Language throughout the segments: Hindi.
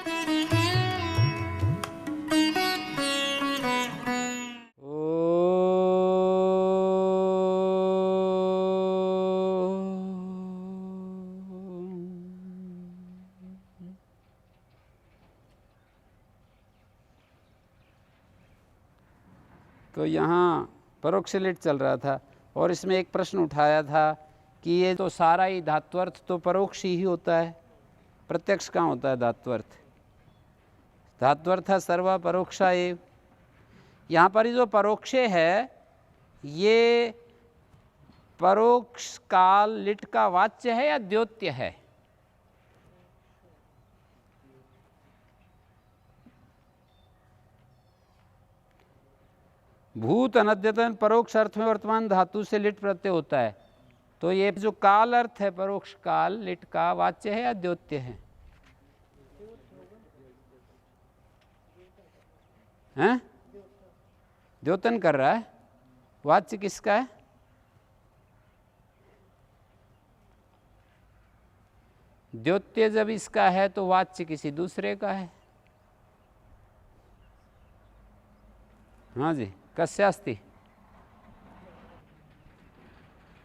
तो यहाँ परोक्ष लिट चल रहा था और इसमें एक प्रश्न उठाया था कि ये तो सारा ही धात्वर्थ तो परोक्ष ही होता है, प्रत्यक्ष कहाँ होता है धात्वर्थ? धात्वर्थ सर्वा परोक्षा एव। यहाँ पर जो परोक्षे है ये परोक्ष काल लिट का वाच्य है या द्योत्य है? भूत अनद्यतन परोक्ष अर्थ में वर्तमान धातु से लिट प्रत्यय होता है, तो ये जो काल अर्थ है परोक्ष काल लिट का वाच्य है या द्योत्य है? हैं? द्योतन कर रहा है। वाच्य किसका है? द्योत्य जब इसका है तो वाच्य किसी दूसरे का है। हाँ जी, कस्यास्ति?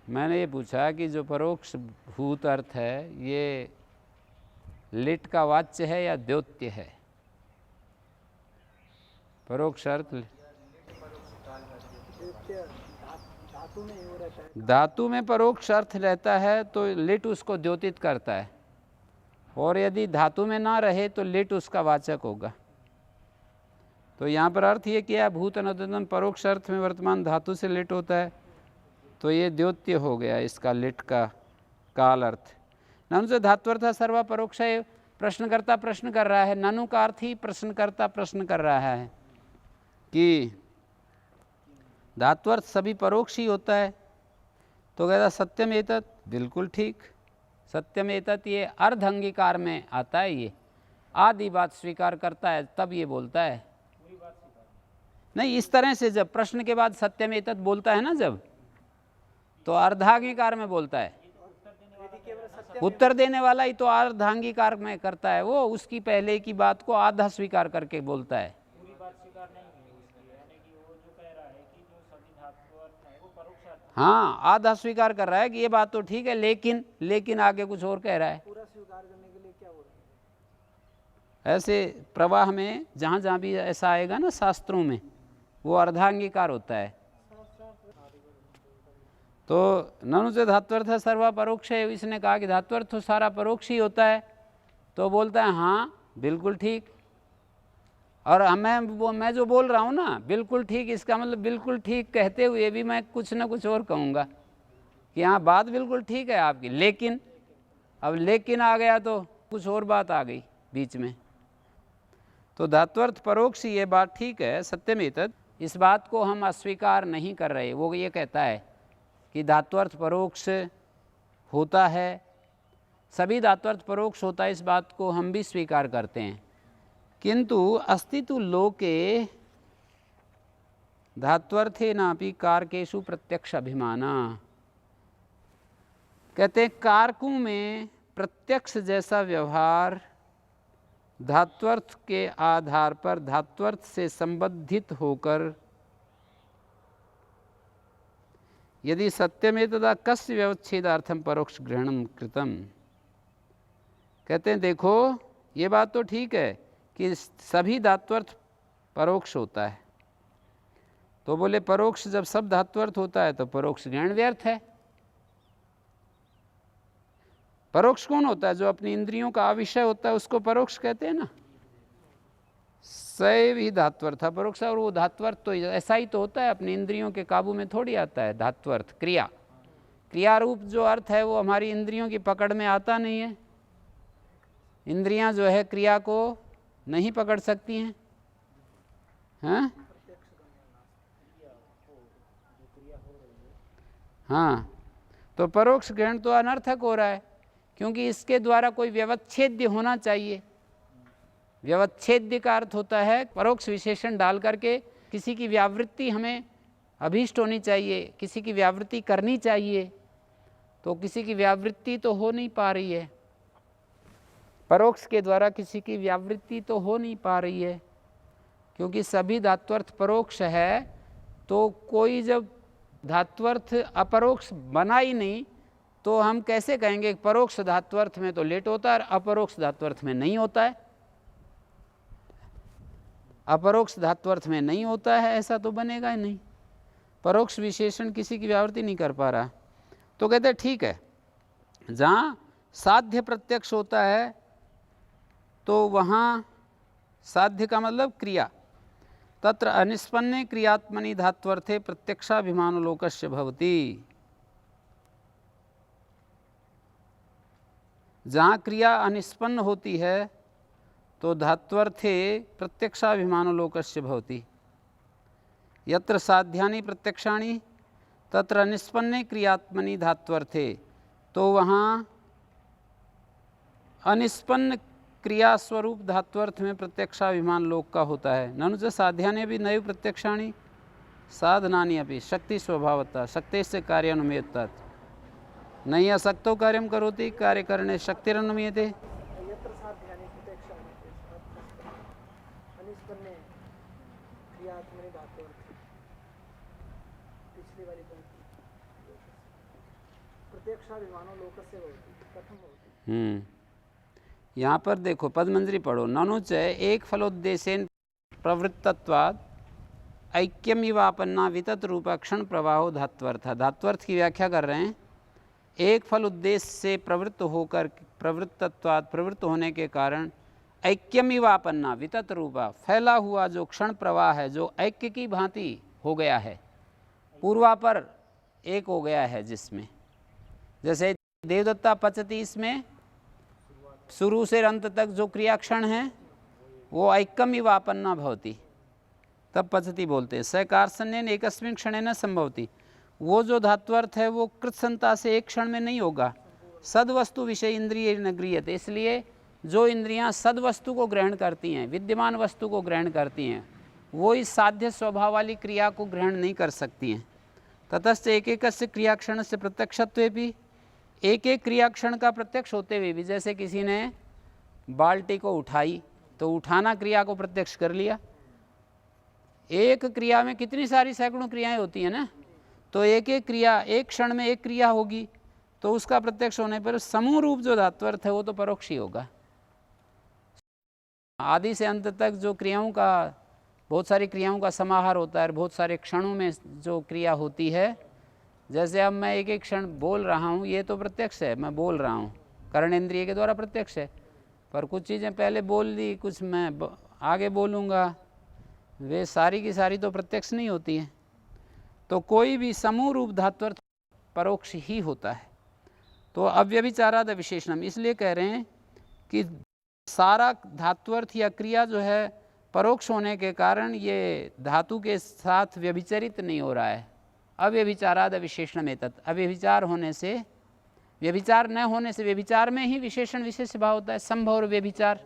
मैंने ये पूछा कि जो परोक्ष भूत अर्थ है ये लिट का वाच्य है या द्योत्य है? परोक्ष अर्थ धातु में परोक्ष अर्थ रहता है तो लिट उसको द्योतित करता है, और यदि धातु में ना रहे तो लिट उसका वाचक होगा। तो यहाँ पर अर्थ ये किया भूत अनद्यतन परोक्ष अर्थ में वर्तमान धातु से लिट होता है, तो ये द्योत्य हो गया इसका लिट का काल अर्थ। ननु से धात्वर्थ सर्वा परोक्ष है। प्रश्नकर्ता प्रश्न कर रहा है, ननु का अर्थ ही प्रश्नकर्ता प्रश्न कर रहा है कि धात्वर्थ सभी परोक्ष ही होता है। तो कहता सत्यम एतत्, बिल्कुल ठीक, सत्यम एतत् ये अर्ध अंगीकार में आता है, ये आदि बात स्वीकार करता है तब ये बोलता है। नहीं, इस तरह से जब प्रश्न के बाद सत्यम एतत् बोलता है ना जब, तो अर्धांगीकार में बोलता है। उत्तर देने वाला ही तो अर्धांगीकार में करता है, वो उसकी पहले की बात को आधा स्वीकार करके बोलता है। हाँ, आधा स्वीकार कर रहा है कि ये बात तो ठीक है, लेकिन आगे कुछ और कह रहा है। पूरा स्वीकार करने के लिए क्या बोल रहा है? ऐसे प्रवाह में जहाँ जहाँ भी ऐसा आएगा ना शास्त्रों में, वो अर्धांगीकार होता है। तो ननु से धात्वर्थ सर्वा परोक्ष है, इसने कहा कि धात्वर्थ तो सारा परोक्ष ही होता है, तो बोलता है हाँ बिल्कुल ठीक। और मैं जो बोल रहा हूँ ना बिल्कुल ठीक, इसका मतलब बिल्कुल ठीक कहते हुए भी मैं कुछ ना कुछ और कहूँगा कि हाँ बात बिल्कुल ठीक है आपकी, लेकिन अब लेकिन आ गया तो कुछ और बात आ गई बीच में। तो धात्वर्थ परोक्ष ये बात ठीक है, सत्यम एतत्, इस बात को हम अस्वीकार नहीं कर रहे। वो ये कहता है कि धात्वर्थ परोक्ष होता है, सभी धात्वर्थ परोक्ष होता है, इस बात को हम भी स्वीकार करते हैं। किंतु अस्तितु लोके धात्वर्थे नापि कारकेषु प्रत्यक्ष अभिमाना। कहते हैं कारकों में प्रत्यक्ष जैसा व्यवहार धात्वर्थ के आधार पर धात्वर्थ से संबंधित होकर यदि सत्यमे तदा कस्य व्यवच्छेदार्थम परोक्ष ग्रहणम कृतम। कहते हैं देखो ये बात तो ठीक है कि सभी धात्वर्थ परोक्ष होता है, तो बोले परोक्ष जब सब धात्वर्थ होता है तो परोक्ष ग्रहण व्यर्थ है। परोक्ष कौन होता है? जो अपनी इंद्रियों का आविषय होता है उसको परोक्ष कहते हैं ना। सैव ही धात्वर्थ है परोक्ष, और वो धात्वर्थ तो ऐसा ही तो होता है, अपनी इंद्रियों के काबू में थोड़ी आता है धात्वर्थ। क्रिया रूप जो अर्थ है वो हमारी इंद्रियों की पकड़ में आता नहीं है। इंद्रियां जो है क्रिया को नहीं पकड़ सकती हैं, हाँ? हाँ, तो परोक्ष ग्रहण तो अनर्थक हो रहा है, क्योंकि इसके द्वारा कोई व्यवच्छेद्य होना चाहिए। व्यवच्छेद्य का अर्थ होता है परोक्ष विशेषण डाल करके किसी की व्यावृत्ति हमें अभीष्ट होनी चाहिए, किसी की व्यावृत्ति करनी चाहिए, तो किसी की व्यावृत्ति तो हो नहीं पा रही है। परोक्ष के द्वारा किसी की व्यावृत्ति तो हो नहीं पा रही है, क्योंकि सभी धात्वर्थ परोक्ष है। तो कोई जब धात्वर्थ अपरोक्ष बना ही नहीं तो हम कैसे कहेंगे परोक्ष धात्वर्थ में तो लेट होता है और अपरोक्ष धात्वर्थ में नहीं होता है। अपरोक्ष धात्वर्थ में नहीं होता है, ऐसा तो बनेगा ही नहीं। परोक्ष विशेषण किसी की व्यावृत्ति नहीं कर पा रहा। तो कहते हैं ठीक है, जहाँ साध्य प्रत्यक्ष होता है तो वहाँ साध्य का मतलब क्रिया, तत्र अनिष्पन्ने क्रियात्मनि धात्वर्थे प्रत्यक्षाभिमानलोकस्य भवति। जहाँ क्रिया अनिष्पन्न होती है तो धात्वर्थे प्रत्यक्षाभिमानलोकस्य भवति। यत्र साध्यानि प्रत्यक्षाणि तत्र अनिष्पन्ने क्रियात्मनि धात्वर्थे, तो वहाँ अनिष्पन्न क्रिया स्वरूप धात्वर्थ में प्रत्यक्षाभिमान लोक का होता है। ननु च साध्यानि भी नैव प्रत्यक्षाणि साधनानि अपि शक्ति स्वभावतः शक्तेश्च कार्यानुमेयत्वात् नहीं असक्तो कार्यं करोति कार्यकरणे शक्तिरनुमीयते। यत्र साध्यानि प्रत्यक्षाणि अनिष्पन्ने क्रियात्मनि धात्वर्थे, पिछली वाली पंक्ति प्रत्यक्षाभिमानो लोकस्य भवति, कथं भवति? यहाँ पर देखो पदमंजरी पढ़ो। ननु च एक फलोद्देशेन प्रवृत्तत्वाद ऐक्यमिवापन्ना वितत रूपा क्षण प्रवाहो धात्वर्थ। धात्वर्थ की व्याख्या कर रहे हैं। एक फल उद्देश्य से प्रवृत्त होकर प्रवृत्तत्वाद प्रवृत्त होने के कारण ऐक्यमिवापन्ना वितत रूपा फैला हुआ जो क्षण प्रवाह है, जो ऐक्य की भांति हो गया है, पूर्वापर एक हो गया है, जिसमें जैसे देवदत्ता पचती, इसमें शुरू से अंत तक जो क्रिया क्षण है वो ऐक्यमिवापन्ना भवति, तब पचती बोलते हैं। स कार्षण्येन एकस्मिन् क्षणेन संभवति। वो जो धात्वर्थ है वो कृतसंता से एक क्षण में नहीं होगा। सद्वस्तु विषय इंद्रिय न गृह्यते, इसलिए जो इंद्रियां सद्वस्तु को ग्रहण करती हैं, विद्यमान वस्तु को ग्रहण करती हैं, वो इस साध्य स्वभाव वाली क्रिया को ग्रहण नहीं कर सकती हैं। ततश्च एक एक क्रिया क्षण से प्रत्यक्षत्वे भी, एक एक क्रिया क्षण का प्रत्यक्ष होते हुए भी, जैसे किसी ने बाल्टी को उठाई तो उठाना क्रिया को प्रत्यक्ष कर लिया। एक क्रिया में कितनी सारी सैकड़ों क्रियाएं होती हैं ना, तो एक एक क्रिया एक क्षण में एक क्रिया होगी, तो उसका प्रत्यक्ष होने पर समूह रूप जो धात्वर्थ है वो तो परोक्ष ही होगा। आदि से अंत तक जो क्रियाओं का, बहुत सारी क्रियाओं का समाहार होता है, बहुत सारे क्षणों में जो क्रिया होती है, जैसे अब मैं एक एक क्षण बोल रहा हूँ, ये तो प्रत्यक्ष है, मैं बोल रहा हूँ, कर्णेंद्रिय के द्वारा प्रत्यक्ष है। पर कुछ चीज़ें पहले बोल दी, कुछ मैं आगे बोलूँगा, वे सारी की सारी तो प्रत्यक्ष नहीं होती हैं। तो कोई भी समूह रूप धात्वर्थ परोक्ष ही होता है। तो अव्यभिचाराद विशेषणम, इसलिए कह रहे हैं कि सारा धात्वर्थ या क्रिया जो है परोक्ष होने के कारण ये धातु के साथ व्यभिचरित नहीं हो रहा है। अव्यभिचाराद विशेषणम एतत्, अव्यभिचार होने से, व्यभिचार न होने से, व्यभिचार में ही विशेषण विशेष भाव होता है, संभव और व्यभिचार।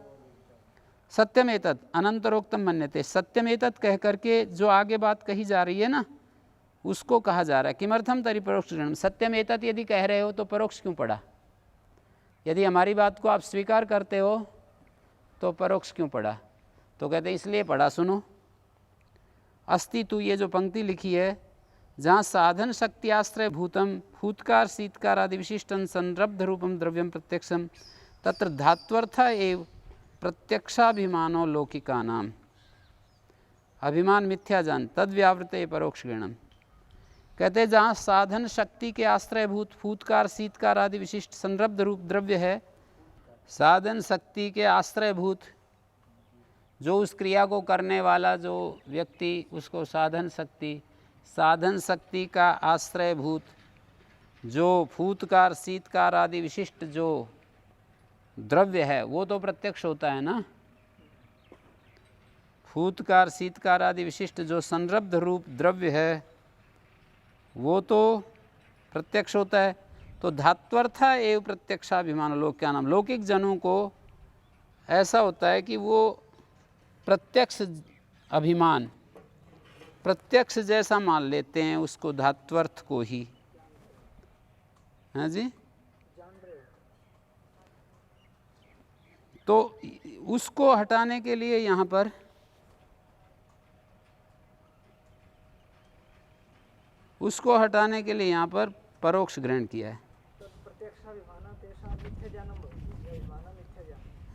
सत्यम एतत् अनंतरोक्तम मन्यते, सत्यम एतत् कह करके जो आगे बात कही जा रही है ना, उसको कहा जा रहा है। किमर्थम तरी परोक्ष ग्रहणम, सत्यम एतत् यदि कह रहे हो तो परोक्ष क्यों पड़ा? यदि हमारी बात को आप स्वीकार करते हो तो परोक्ष क्यों पड़ा? तो कहते हैं इसलिए पड़ा, सुनो। अस्तित्व, ये जो पंक्ति लिखी है, जहाँ साधन शक्तियाश्रय भूतम भूतकार शीतकार आदि विशिष्टं संरब्ध रूपम द्रव्यम प्रत्यक्षम तत्र धात्वर्थ एव प्रत्यक्षाभिमानो लौकिका नाम। अभिमान मिथ्या जान तद व्यावृते परोक्ष ग्रहणम। कहते हैं जहाँ साधन शक्ति के आश्रयभूत फूतकार शीतकार आदि विशिष्ट संरब्ध रूप द्रव्य है, साधन शक्ति के आश्रयभूत, जो उस क्रिया को करने वाला जो व्यक्ति, उसको साधन शक्ति, साधन शक्ति का आश्रयभूत जो फूतकार शीतकार आदि विशिष्ट जो द्रव्य है वो तो प्रत्यक्ष होता है ना। फूतकार शीतकार आदि विशिष्ट जो संरब्ध रूप द्रव्य है वो तो प्रत्यक्ष होता है। तो धात्वर्थ एवं प्रत्यक्षाभिमान लोक, क्या नाम, लौकिक जनों को ऐसा होता है कि वो प्रत्यक्ष अभिमान, प्रत्यक्ष जैसा मान लेते हैं उसको, धात्वर्थ को ही। हाँ जी, तो उसको हटाने के लिए यहाँ पर परोक्ष ग्रहण किया है।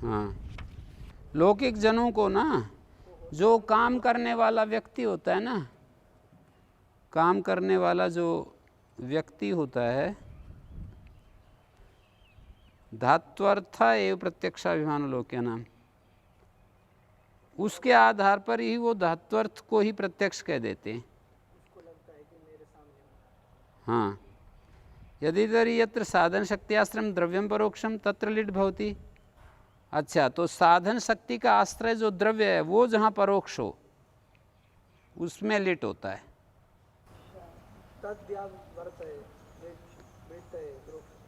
हाँ, लौकिक जनों को ना, जो काम करने वाला व्यक्ति होता है ना, काम करने वाला जो व्यक्ति होता है, धात्वर्थ एवं प्रत्यक्षाभिमान लोक्य नाम, उसके आधार पर ही वो धात्वर्थ को ही प्रत्यक्ष कह देते हैं। हाँ, यदि तरी यत्र साधन शक्ति आश्रम द्रव्यम परोक्षम तत्र लिट भवति। अच्छा, तो साधन शक्ति का आश्रय जो द्रव्य है वो जहाँ परोक्ष हो उसमें लिट होता है।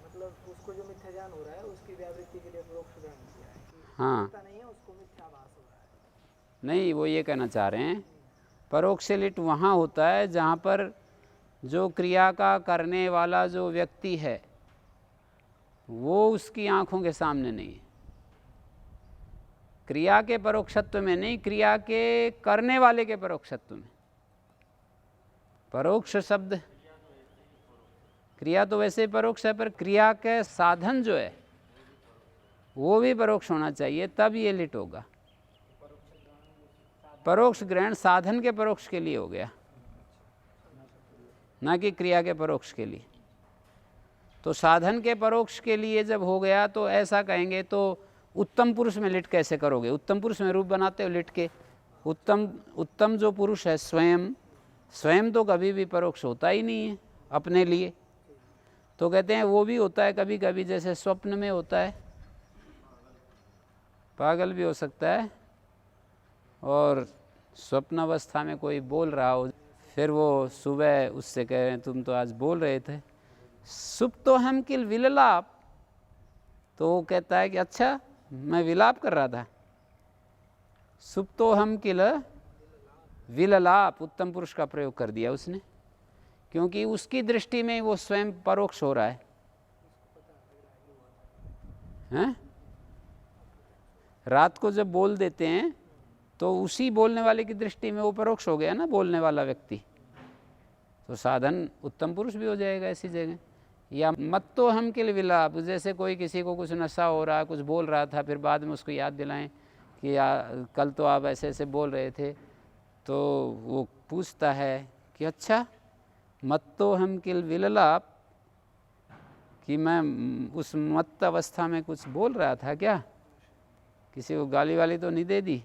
मतलब उसको जो मिथ्या ज्ञान हो रहा है उसकी व्यावृत्ति के लिए परोक्ष ज्ञान किया है। हाँ, नहीं है, उसको मिथ्याभास हो रहा है। नहीं, वो ये कहना चाह रहे हैं परोक्ष लिट वहाँ होता है जहाँ पर जो क्रिया का करने वाला जो व्यक्ति है वो उसकी आंखों के सामने नहीं है। क्रिया के परोक्षत्व में नहीं, क्रिया के करने वाले के परोक्षत्व में। परोक्ष शब्द, क्रिया तो वैसे ही परोक्ष है, पर क्रिया के साधन जो है वो भी परोक्ष होना चाहिए, तब ये लिट होगा। परोक्ष ग्रहण साधन के परोक्ष के लिए हो गया, ना कि क्रिया के परोक्ष के लिए। तो साधन के परोक्ष के लिए जब हो गया तो ऐसा कहेंगे तो उत्तम पुरुष में लिट कैसे करोगे? उत्तम पुरुष में रूप बनाते हो लिट के। उत्तम जो पुरुष है स्वयं तो कभी भी परोक्ष होता ही नहीं है अपने लिए। तो कहते हैं वो भी होता है कभी कभी, जैसे स्वप्न में होता है, पागल भी हो सकता है, और स्वप्न अवस्था में कोई बोल रहा हो, फिर वो सुबह उससे कह रहे हैं तुम तो आज बोल रहे थे सुप्तो हम किल विललाप, तो वो कहता है कि अच्छा मैं विलाप कर रहा था। सुप्तो हम किल विललाप, उत्तम पुरुष का प्रयोग कर दिया उसने, क्योंकि उसकी दृष्टि में वो स्वयं परोक्ष हो रहा है। हैं? रात को जब बोल देते हैं तो उसी बोलने वाले की दृष्टि में वो परोक्ष हो गया ना, बोलने वाला व्यक्ति। तो साधन उत्तम पुरुष भी हो जाएगा ऐसी जगह। या मत तो हम के लिए विलाप, जैसे कोई किसी को कुछ नशा हो रहा है, कुछ बोल रहा था, फिर बाद में उसको याद दिलाएं कि कल तो आप ऐसे ऐसे बोल रहे थे, तो वो पूछता है कि अच्छा मत तो हम किल विललाप, कि मैं उस मत अवस्था में कुछ बोल रहा था क्या, किसी को गाली वाली तो नहीं दे दी,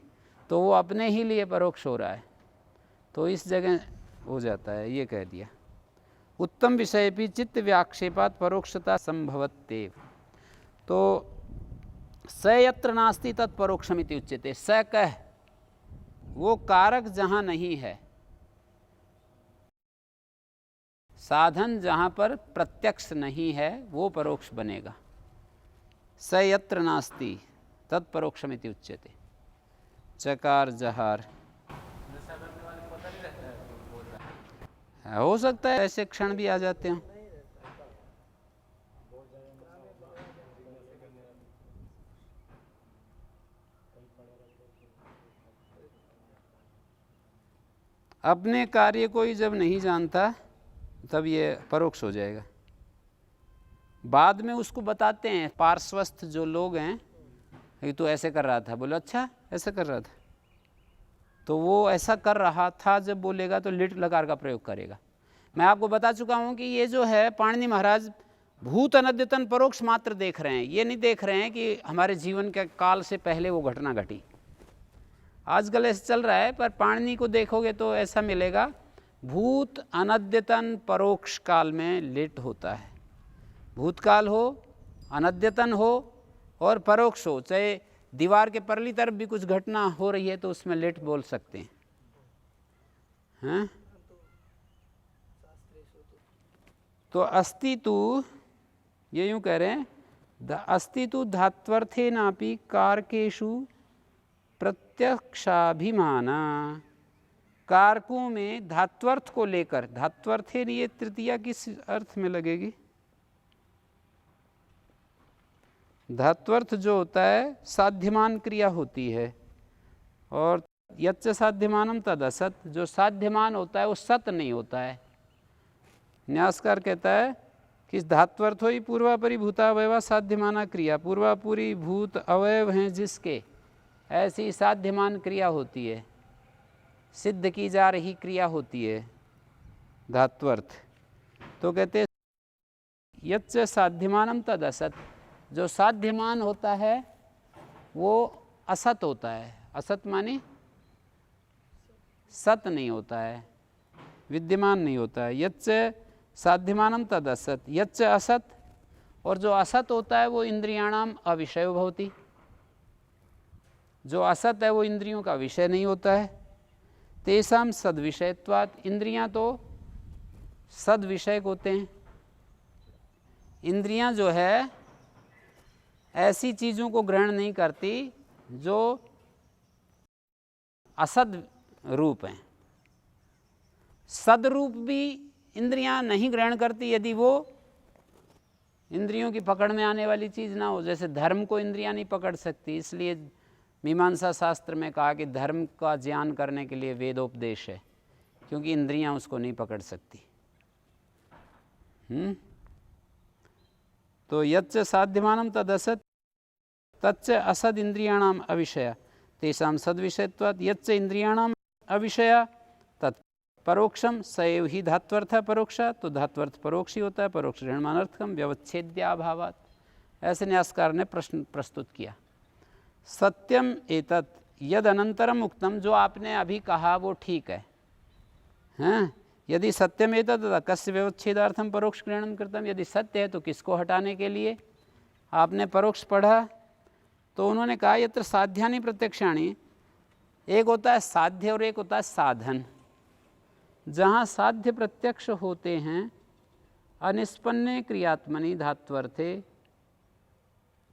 तो वो अपने ही लिए परोक्ष हो रहा है। तो इस जगह हो जाता है, ये कह दिया। उत्तम विषय भी चित्त व्याक्षेपात परोक्षता संभवत्येव। तो स यत्र नास्ति तत्परोक्षमिति उच्यते। स कह, वो कारक जहाँ नहीं है, साधन जहाँ पर प्रत्यक्ष नहीं है, वो परोक्ष बनेगा। स यत्र नास्ति तत्परोक्षमिति उच्यते। चकार जहार हो सकता है ऐसे क्षण भी आ जाते हैं। अपने कार्य को ही जब नहीं जानता तब ये परोक्ष हो जाएगा। बाद में उसको बताते हैं पार्श्वस्थ जो लोग हैं, ये तो ऐसे कर रहा था, बोले अच्छा ऐसे कर रहा था, तो वो ऐसा कर रहा था जब बोलेगा तो लिट लकार का प्रयोग करेगा। मैं आपको बता चुका हूँ कि ये जो है पाणिनि महाराज भूत अनद्यतन परोक्ष मात्र देख रहे हैं, ये नहीं देख रहे हैं कि हमारे जीवन के काल से पहले वो घटना घटी। आजकल ऐसे चल रहा है, पर पाणिनि को देखोगे तो ऐसा मिलेगा, भूत अनद्यतन परोक्ष काल में लिट होता है। भूतकाल हो, अनद्यतन हो और परोक्ष हो, चाहे दीवार के परली तरफ भी कुछ घटना हो रही है तो उसमें लिट बोल सकते हैं। हैं? तो अस्तित्व, ये यूं कह रहे हैं, अस्तित्व धात्वर्थे नापि कारकेषु प्रत्यक्षाभिमाना। कारकों में धात्वर्थ को लेकर, धात्वर्थे ये तृतीया किस अर्थ में लगेगी? धात्वर्थ जो होता है साध्यमान क्रिया होती है, और यच्च साध्यमानम तद असत, जो साध्यमान होता है वो सत नहीं होता है। न्यासकार कहता है कि धात्वर्थो ही पूर्वापरी भूतावयवा साध्यमाना क्रिया, पूर्वापुरी भूत अवयव हैं जिसके, ऐसी साध्यमान क्रिया होती है, सिद्ध की जा रही क्रिया होती है धात्वर्थ। तो कहते हैं यच्च साध्यमानम तद असत, जो साध्यमान होता है वो असत होता है। असत माने सत नहीं होता है, विद्यमान नहीं होता है। यच्च साध्यमानम तद असत, यच्च असत, और जो असत होता है वो इंद्रियाणाम अविषयो भवति, जो असत है वो इंद्रियों का विषय नहीं होता है। तेषाम सद्विषयत्वात्, इंद्रियां तो सद विषयक होते हैं। इंद्रियां जो है ऐसी चीज़ों को ग्रहण नहीं करती जो असद रूप हैं। सदरूप भी इंद्रियां नहीं ग्रहण करती यदि वो इंद्रियों की पकड़ में आने वाली चीज़ ना हो। जैसे धर्म को इंद्रियां नहीं पकड़ सकती, इसलिए मीमांसा शास्त्र में कहा कि धर्म का ज्ञान करने के लिए वेदोपदेश है, क्योंकि इंद्रियां उसको नहीं पकड़ सकती। तो यच्च साध्यमानम तदसत तच्च असद इंद्रियाणाम अविषया तेषां सद्विषयत्वात्, यच्च इंद्रियाणाम अविषया तत् परोक्षम सएव ही धात्वर्थ परोक्षा। तो धात्वर्थ परोक्ष ही होता है, परोक्ष ऋणमानर्थकम व्यवच्छेद्याभावात्। ऐसे न्यासकार ने प्रश्न प्रस्तुत किया। सत्यम एतत् यद अनंतरम उक्तम, जो आपने अभी कहा वो ठीक है, हैं? यदि सत्यम एतत् कस्य व्यवच्छेदार्थम परोक्ष ग्रहणम कृतम, यदि सत्य है तो किसको हटाने के लिए आपने परोक्ष पढ़ा। तो उन्होंने कहा यत्र साध्यानि प्रत्यक्षाणि, एक होता है साध्य और एक होता है साधन। जहाँ साध्य प्रत्यक्ष होते हैं अनिष्पन्ने क्रियात्मनि धात्वर्थे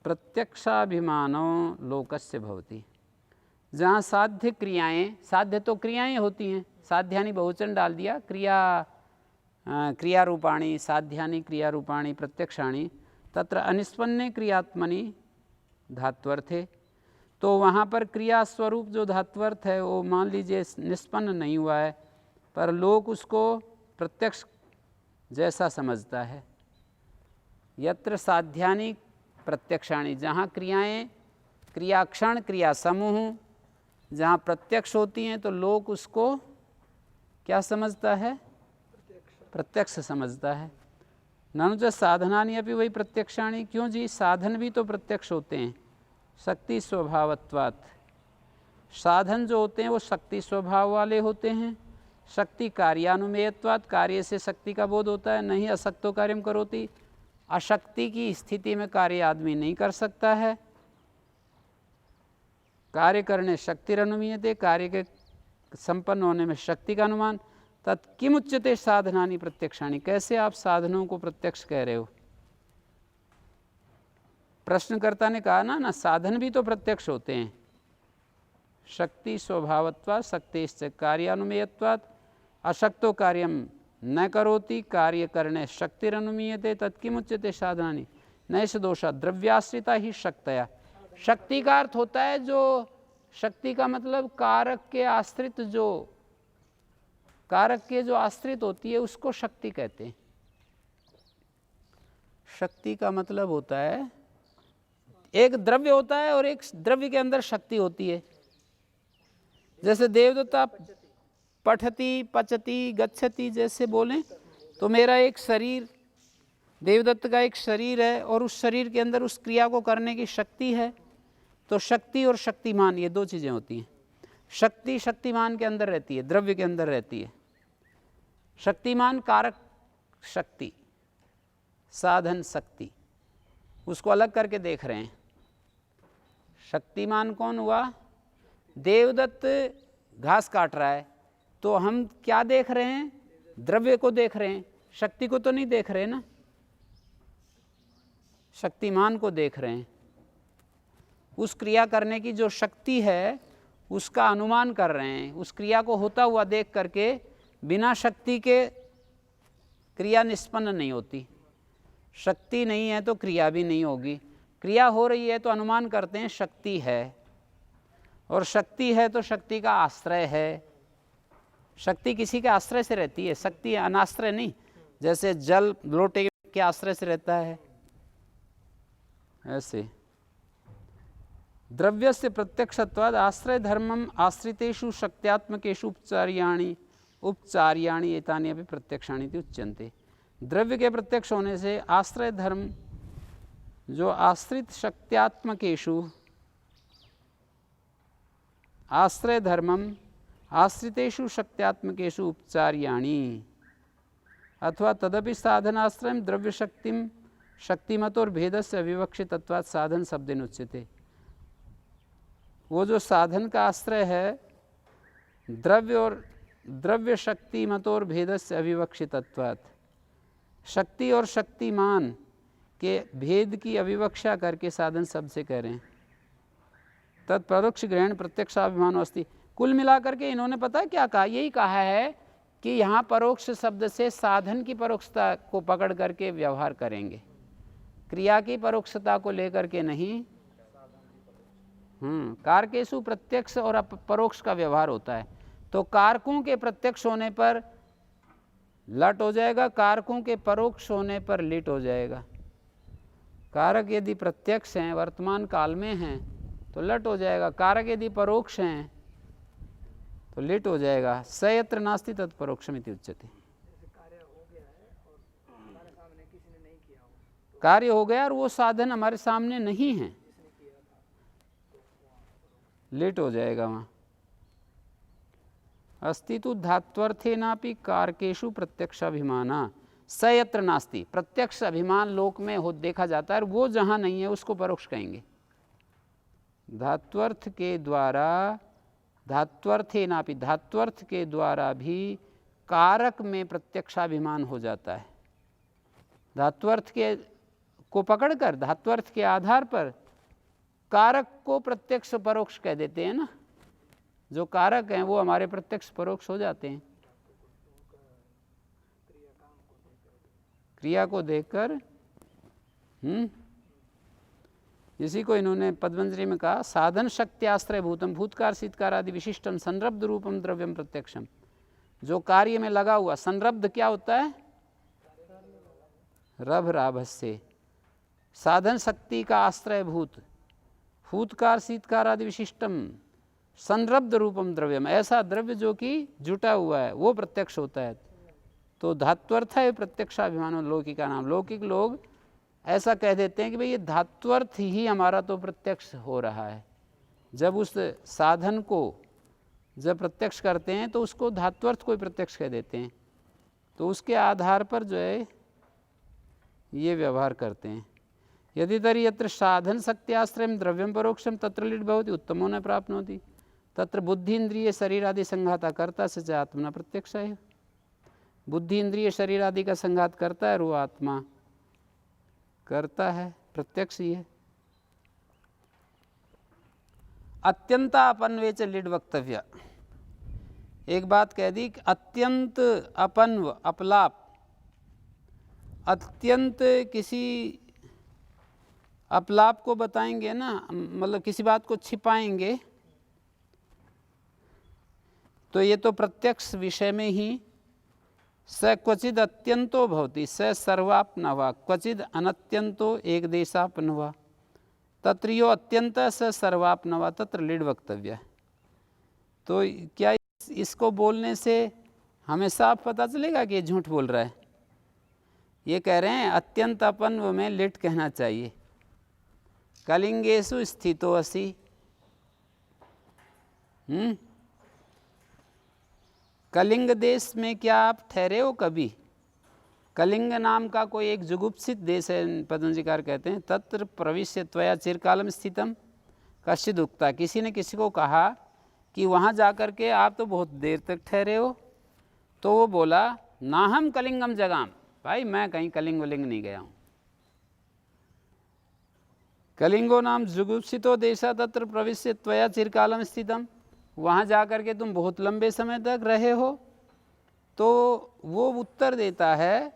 प्रत्यक्षाभिमानो लोकस्य भवति। जहाँ साध्य क्रियाएं, साध्य तो क्रियाएं होती हैं, साध्यानि बहुवचन डाल दिया, क्रिया रूपाणी साध्यानि क्रिया रूपाणी प्रत्यक्षाणि, तत्र अनिष्पन्ने क्रियात्मनि धात्वर्थे। तो वहाँ पर क्रिया स्वरूप जो धात्वर्थ है वो मान लीजिए निष्पन्न नहीं हुआ है, पर लोग उसको प्रत्यक्ष जैसा समझता है। यत्र साध्यानि प्रत्यक्षाणि, जहाँ क्रियाएं, क्रियाक्षण, क्रिया समूह जहाँ प्रत्यक्ष होती हैं तो लोग उसको क्या समझता है? प्रत्यक्ष समझता है। ननु च साधनानि अपि वही प्रत्यक्षाणि, क्यों जी? साधन भी तो प्रत्यक्ष होते हैं, शक्ति स्वभावत्वात्। साधन जो होते हैं वो शक्ति स्वभाव वाले होते हैं। शक्ति कार्यानुमेयत्वात्, कार्य से शक्ति का बोध होता है। नहीं अशक्तो कार्यम करोति, अशक्ति की स्थिति में कार्य आदमी नहीं कर सकता है। कार्य करने शक्तिरनुमीयते, कार्य के संपन्न होने में शक्ति का अनुमान। तत् किमुच्यते साधनानि प्रत्यक्षाणि, कैसे आप साधनों को प्रत्यक्ष कह रहे हो? प्रश्नकर्ता ने कहा ना साधन भी तो प्रत्यक्ष होते हैं। शक्ति स्वभावत्वात् शक्तिश्च कार्यानुमेयत्वात्, अशक्तो कार्यम न करोति, कार्य करने शक्तिरनुमीयते, तत्किमुच्यते साधनानि नैष दोषा द्रव्याश्रिता ही शक्तया। शक्ति का अर्थ होता है जो, शक्ति का मतलब कारक के आश्रित, जो कारक के जो आश्रित होती है उसको शक्ति कहते हैं। शक्ति का मतलब होता है एक द्रव्य होता है और एक द्रव्य के अंदर शक्ति होती है। जैसे देवदत्ता पठति पचति गच्छति जैसे बोलें तो मेरा एक शरीर, देवदत्त का एक शरीर है और उस शरीर के अंदर उस क्रिया को करने की शक्ति है। तो शक्ति और शक्तिमान ये दो चीज़ें होती हैं। शक्ति शक्तिमान के अंदर रहती है, द्रव्य के अंदर रहती है। शक्तिमान कारक शक्ति, साधन शक्ति, उसको अलग करके देख रहे हैं। शक्तिमान कौन हुआ? देवदत्त घास काट रहा है तो हम क्या देख रहे हैं? द्रव्य को देख रहे हैं, शक्ति को तो नहीं देख रहे ना, शक्तिमान को देख रहे हैं। उस क्रिया करने की जो शक्ति है उसका अनुमान कर रहे हैं। उस क्रिया को होता हुआ देख करके बिना शक्ति के क्रिया निष्पन्न नहीं होती। शक्ति नहीं है तो क्रिया भी नहीं होगी। क्रिया हो रही है तो अनुमान करते हैं शक्ति है, और शक्ति है तो शक्ति का आश्रय है। शक्ति किसी के आश्रय से रहती है, शक्ति अनाश्रय नहीं। जैसे जल लोटे के आश्रय से रहता है, ऐसे द्रव्यस्य प्रत्यक्षत्वाद आश्रय धर्मम आश्रितेषु शक्त्यात्मकेषु उपचार्याणि एतानि अपि प्रत्यक्षाणि इति उच्यन्ते। द्रव्य के प्रत्यक्ष होने से आश्रय धर्म जो आश्रित शक्त्यात्मकेषु, आश्रय धर्मम आश्रितेषु शक्त्यात्मकेषु उपचार्याणि अथवा तदपि साधनाश्रय द्रव्य शक्तिम शक्तिमतोर भेदस्य अविवक्षितत्वात् साधन शब्देन उच्यते। वो जो साधन का आश्रय है द्रव्य और द्रव्य शक्ति मतोर भेदस्य अविवक्षितत्वात्, शक्ति और शक्तिमान के भेद की अविवक्षा करके साधन शब्द से कह रहे हैं। तत्परोक्ष ग्रहण प्रत्यक्षाभिमानो अस्ति। कुल मिलाकर के इन्होंने पता है क्या कहा, यही कहा है कि यहाँ परोक्ष शब्द से साधन की परोक्षता को पकड़ करके व्यवहार करेंगे, क्रिया की परोक्षता को लेकर के नहीं। कारकेषु प्रत्यक्ष और परोक्ष का व्यवहार होता है। तो कारकों के प्रत्यक्ष होने पर लट हो जाएगा, कारकों के परोक्ष होने पर लिट हो जाएगा। कारक यदि प्रत्यक्ष हैं, वर्तमान काल में हैं, तो लट हो जाएगा। कारक यदि परोक्ष हैं तो लिट हो जाएगा। स यत्र नास्ति तत् परोक्षमिति उच्यते। कार्य हो गया और वो साधन हमारे सामने नहीं है, लेट हो जाएगा वहाँ। अस्तितु धात्वर्थेनापि कारकेषु प्रत्यक्षाभिमाना स यत्र नास्ति। प्रत्यक्ष अभिमान लोक में हो देखा जाता है, वो जहाँ नहीं है उसको परोक्ष कहेंगे। धात्वर्थ के द्वारा, धात्वर्थेनापि धात्वर्थ के द्वारा भी कारक में प्रत्यक्षाभिमान हो जाता है। धात्वर्थ के को पकड़कर, धात्वर्थ के आधार पर कारक को प्रत्यक्ष परोक्ष कह देते हैं ना। जो कारक हैं वो हमारे प्रत्यक्ष परोक्ष हो जाते हैं, क्रिया को देखकर। इसी को इन्होंने पद्मंजरी में कहा, साधन शक्ति आश्रय भूतम भूतकार शीतकार आदि विशिष्टम संरब्ध रूपम द्रव्यम प्रत्यक्षम। जो कार्य में लगा हुआ, संरब्ध क्या होता है? रभ राभस्य। साधन शक्ति का आश्रय भूत, भूतकार शीतकार आदि विशिष्टम संरब्ध रूपम द्रव्यम, ऐसा द्रव्य जो कि जुटा हुआ है वो प्रत्यक्ष होता है। तो धात्वर्थ है प्रत्यक्षाभिमान लौकिक का नाम। लौकिक लोग ऐसा कह देते हैं कि भाई ये धात्वर्थ ही हमारा तो प्रत्यक्ष हो रहा है। जब उस साधन को जब प्रत्यक्ष करते हैं तो उसको धात्वर्थ को प्रत्यक्ष कह देते हैं। तो उसके आधार पर जो है ये व्यवहार करते हैं। यदि तरी यत्र साधन शक्त्याश्रयं द्रव्यम परोक्षम तत्र लिट भवति उत्तमो न प्राप्नोति तत्र बुद्धि इंद्रिय शरीर आदि संघाता करता से च आत्मना प्रत्यक्ष है। बुद्धि इंद्रिय शरीर आदि का संघात करता है और वो आत्मा करता है, प्रत्यक्ष ही है। अत्यंता अपन्वे च लिड वक्तव्य। एक बात कह दी कि अत्यंत अपन्व, अपलाप, अत्यंत किसी अपलाप को बताएंगे ना, मतलब किसी बात को छिपाएंगे, तो ये तो प्रत्यक्ष विषय में ही स क्वचिद अत्यंतो भवति स सर्वाप्नवा क्वचिद अनत्यंतो एक देशापनवा तत्र यो अत्यंत स सर्वाप्नवा तत्र लिड वक्तव्य। तो क्या इसको बोलने से हमें साफ पता चलेगा कि ये झूठ बोल रहा है? ये कह रहे हैं अत्यंत अपन्व में लिट कहना चाहिए। कलिंगेषु स्थितो असि, कलिंग देश में क्या आप ठहरे हो कभी? कलिंग नाम का कोई एक जुगुप्सित देश है, पतंजलिकार कहते हैं। तत्र प्रविश्य त्वया चिरकालम स्थितम कश्चिद उक्ता। किसी ने किसी को कहा कि वहाँ जाकर के आप तो बहुत देर तक ठहरे हो। तो वो बोला ना हम कलिंगम जगाम, भाई मैं कहीं कलिंग वलिंग नहीं गया हूँ। कलिंगो नाम जुगुप्सितो देशा तत्र प्रविश्य त्वया चिरकालम स्थितम। वहाँ जा कर के तुम बहुत लंबे समय तक रहे हो। तो वो उत्तर देता है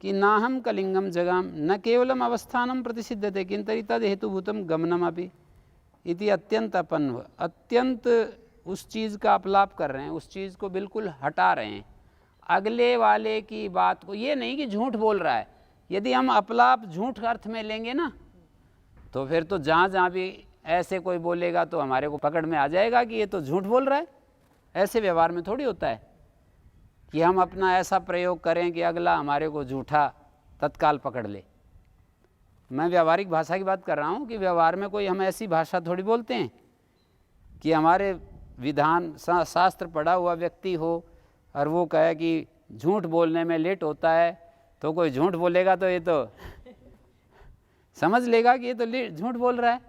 कि नाहम कलिंगम जगाम न केवलम अवस्थानम प्रतिसिद्धते किंतरि तद हेतुभूतम गमनम अपि इति अत्यंत अपन्व, अत्यंत उस चीज़ का अपलाप कर रहे हैं, उस चीज़ को बिल्कुल हटा रहे हैं अगले वाले की बात को। ये नहीं कि झूठ बोल रहा है, यदि हम अपलाप झूठ अर्थ में लेंगे ना तो फिर तो जहाँ जहाँ भी ऐसे कोई बोलेगा तो हमारे को पकड़ में आ जाएगा कि ये तो झूठ बोल रहा है। ऐसे व्यवहार में थोड़ी होता है कि हम अपना ऐसा प्रयोग करें कि अगला हमारे को झूठा तत्काल पकड़ ले। मैं व्यावहारिक भाषा की बात कर रहा हूँ कि व्यवहार में कोई हम ऐसी भाषा थोड़ी बोलते हैं कि हमारे विधान शास्त्र पढ़ा हुआ व्यक्ति हो और वो कहे कि झूठ बोलने में लेट होता है, तो कोई झूठ बोलेगा तो ये तो समझ लेगा कि ये तो झूठ बोल रहा है,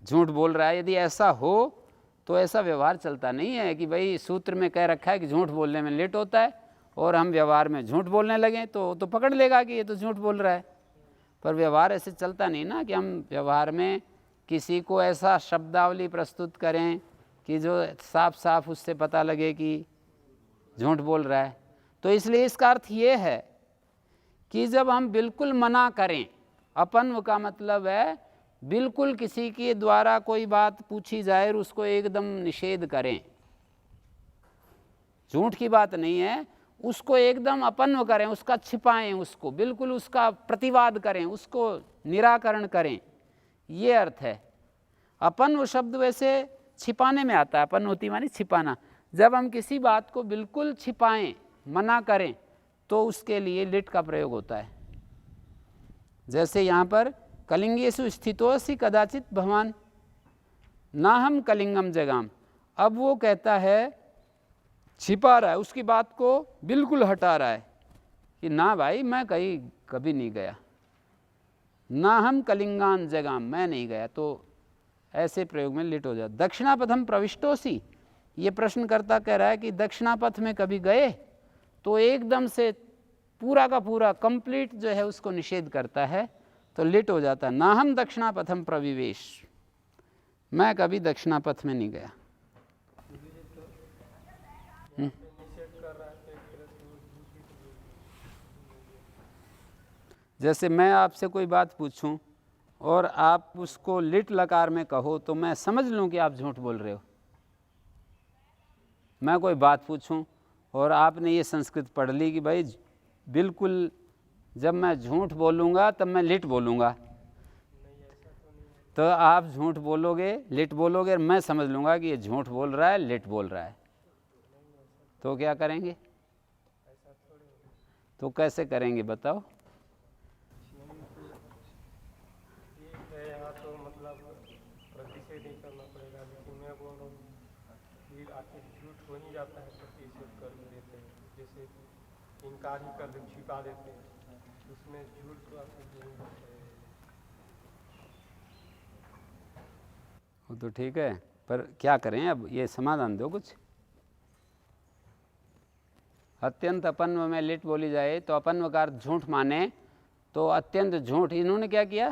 झूठ बोल रहा है। यदि ऐसा हो तो ऐसा व्यवहार चलता नहीं है कि भाई सूत्र में कह रखा है कि झूठ बोलने में लेट होता है और हम व्यवहार में झूठ बोलने लगें तो पकड़ लेगा कि ये तो झूठ बोल रहा है। पर व्यवहार ऐसे चलता नहीं ना कि हम व्यवहार में किसी को ऐसा शब्दावली प्रस्तुत करें कि जो साफ साफ उससे पता लगे कि झूठ बोल रहा है। तो इसलिए इसका अर्थ ये है कि जब हम बिल्कुल मना करें, अपन्व का मतलब है बिल्कुल किसी के द्वारा कोई बात पूछी जाए और उसको एकदम निषेध करें, झूठ की बात नहीं है, उसको एकदम अपन्व करें, उसका छिपाएं, उसको बिल्कुल उसका प्रतिवाद करें, उसको निराकरण करें, ये अर्थ है। अपन्व शब्द वैसे छिपाने में आता है, अपन्व होती मानी छिपाना। जब हम किसी बात को बिल्कुल छिपाएं, मना करें, तो उसके लिए लिट का प्रयोग होता है। जैसे यहाँ पर कलिंगेषु स्थितोऽसि कदाचित भवान ना हम कलिंगम जगाम, अब वो कहता है, छिपा रहा है, उसकी बात को बिल्कुल हटा रहा है कि ना भाई मैं कहीं कभी नहीं गया, ना हम कलिंगान जगाम, मैं नहीं गया, तो ऐसे प्रयोग में लिट हो जाता। दक्षिणापथम प्रविष्टोसी, ये प्रश्नकर्ता कह रहा है कि दक्षिणापथ में कभी गए, तो एकदम से पूरा का पूरा कंप्लीट जो है उसको निषेध करता है, तो लिट हो जाता है। ना हम दक्षिणापथम प्रविवेश, मैं कभी दक्षिणापथ में नहीं गया। जैसे मैं आपसे कोई बात पूछूं और आप उसको लिट लकार में कहो तो मैं समझ लूं कि आप झूठ बोल रहे हो। मैं कोई बात पूछूं और आपने ये संस्कृत पढ़ ली कि भाई बिल्कुल जब मैं झूठ बोलूँगा तब मैं लिट बोलूँगा, तो आप झूठ बोलोगे, लिट बोलोगे, मैं समझ लूँगा कि ये झूठ बोल रहा है, लिट बोल रहा है, तो क्या करेंगे? तो कैसे करेंगे बताओ? हो नहीं जाता है प्रतिषेध कर देते हैं, जैसे इनकार ही कर देते, छिपा देते हैं, उसमें झूठ तो आपको नहीं होता है। वो तो ठीक है, पर क्या करें? अब ये समाधान दो कुछ। अत्यंत अपन्व में लिट बोली जाए तो अपन्व का अर्थ झूठ माने, तो अत्यंत झूठ इन्होंने क्या किया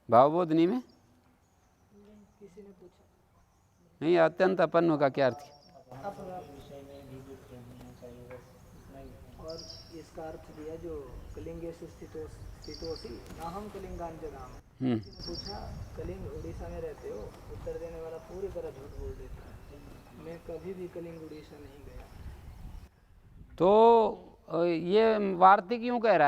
भावबोधनी में? किसी ने पूछा नहीं, अत्यंत अपन्व का क्या अर्थ है? और इसका अर्थ दिया जो कलिंगेषु स्थितोऽसि ना हम कलिंगान जगाम। पूछा कलिंग उड़ीसा में रहते हो, उत्तर देने वाला पूरी तरह झूठ बोल देता है, मैं कभी भी कलिंग उड़ीसा नहीं गया। तो ये वार्तिक क्यों कह रहा है?